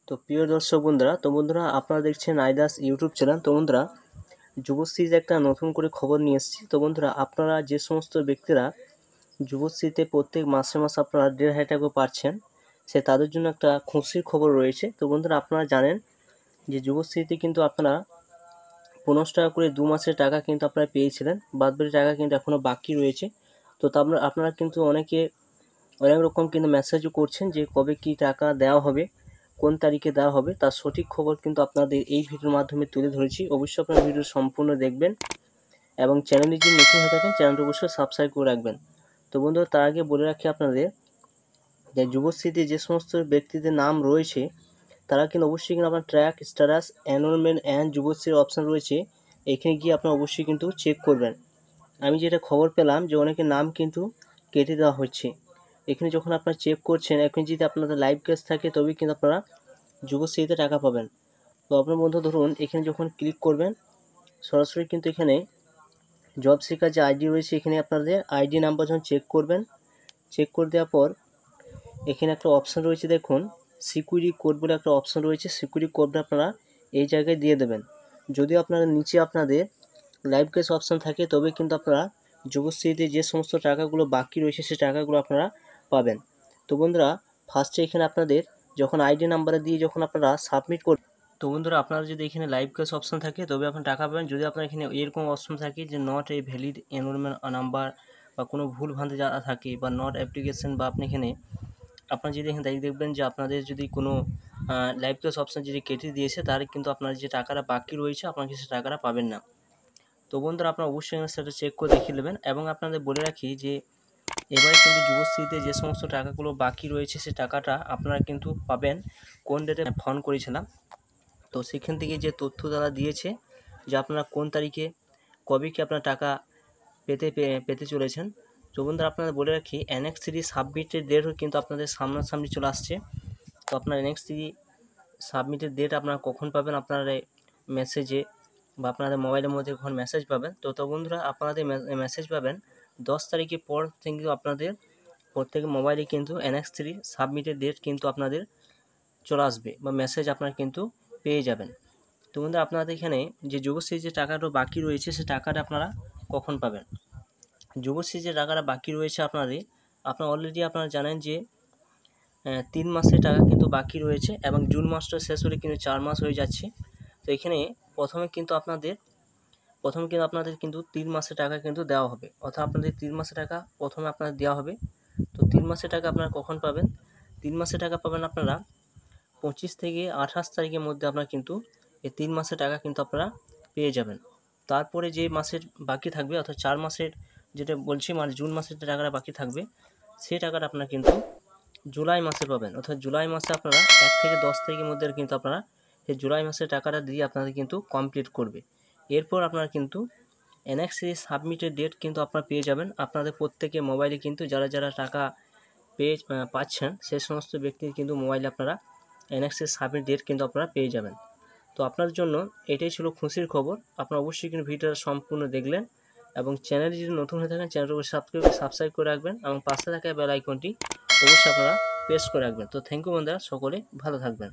তো প্রিয় দর্শক বন্ধুরা, আপনারা দেখছেন আইদাস ইউটিউব চ্যানেল। তো বন্ধুরা, যুবশ্রীতে একটা নতুন করে খবর নিয়ে এসেছি। তো বন্ধুরা, আপনারা যে সমস্ত ব্যক্তিরা যুবশ্রীতে প্রত্যেক মাসে আপনারা 1,500 টাকা পাচ্ছেন, তাদের জন্য একটা খুশির খবর রয়েছে। তো বন্ধুরা, আপনারা জানেন যে যুবশ্রীতে কিন্তু আপনারা 15 টাকা করে 2 মাসের টাকা কিন্তু আপনারা পেয়েছিলেন, বাদবাকি টাকা কিন্তু এখনও বাকি রয়েছে। তো আপনারা কিন্তু অনেক রকম কিন্তু মেসেজও করছেন যে কবে কি টাকা দেওয়া হবে, কোন তারিখে দেওয়া হবে, তার সঠিক খবর কিন্তু আপনাদের এই ভিডিওর মাধ্যমে তুলে ধরেছি। অবশ্যই আপনারা ভিডিও সম্পূর্ণ দেখবেন এবং চ্যানেলে যদি নতুন হয়ে থাকেন চ্যানেলটি অবশ্যই সাবস্ক্রাইব করে রাখবেন। তো বন্ধুরা, তার আগে বলে রাখি আপনাদের যে যুবশ্রীতে যে সমস্ত ব্যক্তিদের নাম রয়েছে তারা কিন্তু অবশ্যই কিন্তু আপনার ট্র্যাক স্ট্যাটাস এনরোলমেন্ট অ্যান্ড যুবশ্রীর অপশান রয়েছে, এখানে গিয়ে আপনারা অবশ্যই কিন্তু চেক করবেন। আমি যেটা খবর পেলাম যে অনেকের নাম কিন্তু কেটে দেওয়া হচ্ছে। এখানে যখন আপনারা চেক করছেন, এখন যদি আপনাদের লাইভ কেস থাকে তবেই কিন্তু আপনারা যুবশ্রীতে টাকা পাবেন। তো আপনার বন্ধু ধরুন এখানে যখন ক্লিক করবেন, সরাসরি কিন্তু এখানে জব সিকার যে আইডি রয়েছে, এখানে আপনাদের আইডি নাম্বার যখন চেক করবেন, চেক করে দেওয়ার পর এখানে একটা অপশান রয়েছে, দেখুন সিকিউরিটি কোড বলে একটা অপশান রয়েছে। সিকিউরিটি কোডটা আপনারা এই জায়গায় দিয়ে দেবেন। যদি আপনারা নিচে আপনাদের লাইভ কেস অপশান থাকে তবে কিন্তু আপনারা যুবশ্রীতে যে সমস্ত টাকাগুলো বাকি রয়েছে সেই টাকাগুলো আপনারা পাবেন। তো বন্ধুরা, ফার্স্টে এখানে আপনাদের যখন আইডি নাম্বারে দিয়ে যখন আপনারা সাবমিট করবেন, তো বন্ধুরা আপনারা যদি এখানে লাইভ কেস অপশান থাকে তবে আপনার টাকা পাবেন। যদি আপনার এখানে এরকম অপশান থাকে যে not a valid enrolment number বা কোনো ভুল ভ্রান্তি যা থাকে বা নট অ্যাপ্লিকেশন, বা আপনি এখানে আপনারা যদি এখানে দেখবেন যে আপনাদের যদি কোনো লাইভ কেস অপশান যদি কেটে দিয়েছে, তাহলে কিন্তু আপনার যে টাকাটা বাকি রয়েছে আপনাকে সে টাকাটা পাবেন না। তো বন্ধুরা, আপনারা অবশ্যই সেটা চেক করে দেখিয়ে নেবেন। এবং আপনাদের বলে রাখি যে এবারে কিন্তু যুবশ্রীতে যে সমস্ত টাকাগুলো বাকি রয়েছে সে টাকাটা আপনারা কিন্তু পাবেন কোন ডেটে ফোন করেছিলাম। তো সেখান থেকে যে তথ্য তারা দিয়েছে যে আপনারা কোন তারিখে কবে কি আপনার টাকা পেতে চলেছেন। তো বন্ধুরা, আপনারা বলে রাখি NX 3 সাবমিটের ডেটও কিন্তু আপনাদের সামনাসামনি চলে আসছে। তো আপনার NX 3 সাবমিটের ডেট আপনারা কখন পাবেন, আপনারা মেসেজে বা আপনাদের মোবাইলের মধ্যে কখন মেসেজ পাবেন। তো বন্ধুরা, আপনাদের মেসেজ পাবেন 10 তারিখের পর থেকে আপনাদের প্রত্যেকের মোবাইলে কিন্তু NX 3 সাবমিটের ডেট কিন্তু আপনাদের চলে আসবে বা মেসেজ আপনারা কিন্তু পেয়ে যাবেন। তো বন্ধুরা, আপনাদের এখানে যে যুবশ্রী যে টাকাটা বাকি রয়েছে সে টাকাটা আপনারা কখন পাবেন। যুবশ্রী যে টাকাটা বাকি রয়েছে আপনারা অলরেডি আপনারা জানেন যে 3 মাসের টাকা কিন্তু বাকি রয়েছে এবং জুন মাসটা শেষ হলে কিন্তু 4 মাস হয়ে যাচ্ছে। তো এখানে প্রথমে কিন্তু আপনাদের 3 মাসের টাকা কিন্তু দেওয়া হবে, অর্থাৎ আপনাদের 3 মাসের টাকা প্রথমে আপনাদের দেওয়া হবে। তো 3 মাসের টাকা আপনারা কখন পাবেন? 3 মাসের টাকা পাবেন আপনারা 25 থেকে 28 তারিখের মধ্যে আপনারা কিন্তু এই 3 মাসের টাকা কিন্তু আপনারা পেয়ে যাবেন। তারপরে যে মাসের বাকি থাকবে, অর্থাৎ 4 মাসের যেটা বলছি, মানে জুন মাসের যে টাকাটা বাকি থাকবে সেই টাকাটা আপনারা কিন্তু জুলাই মাসে পাবেন। অর্থাৎ জুলাই মাসে আপনারা 1 থেকে 10 তারিখের মধ্যে কিন্তু আপনারা এই জুলাই মাসের টাকাটা দিয়ে আপনাদের কিন্তু কমপ্লিট করবে। এরপর আপনারা কিন্তু NX সাবমিটের ডেট কিন্তু আপনারা পেয়ে যাবেন। আপনাদের প্রত্যেকের মোবাইলে কিন্তু যারা টাকা পাচ্ছেন সেই সমস্ত ব্যক্তির কিন্তু মোবাইলে আপনারা NX সাবমিট ডেট কিন্তু আপনারা পেয়ে যাবেন। তো আপনার জন্য এটাই ছিল খুশির খবর। আপনারা অবশ্যই কিন্তু ভিডিওটা সম্পূর্ণ দেখলেন এবং চ্যানেলে যদি নতুন হয়ে থাকেন চ্যানেলটি সাবস্ক্রাইব করে রাখবেন এবং পাশে থাকা বেল আইকনটি অবশ্যই আপনারা প্রেস করে রাখবেন। তো থ্যাংক ইউ বন্ধুরা, সকলে ভালো থাকবেন।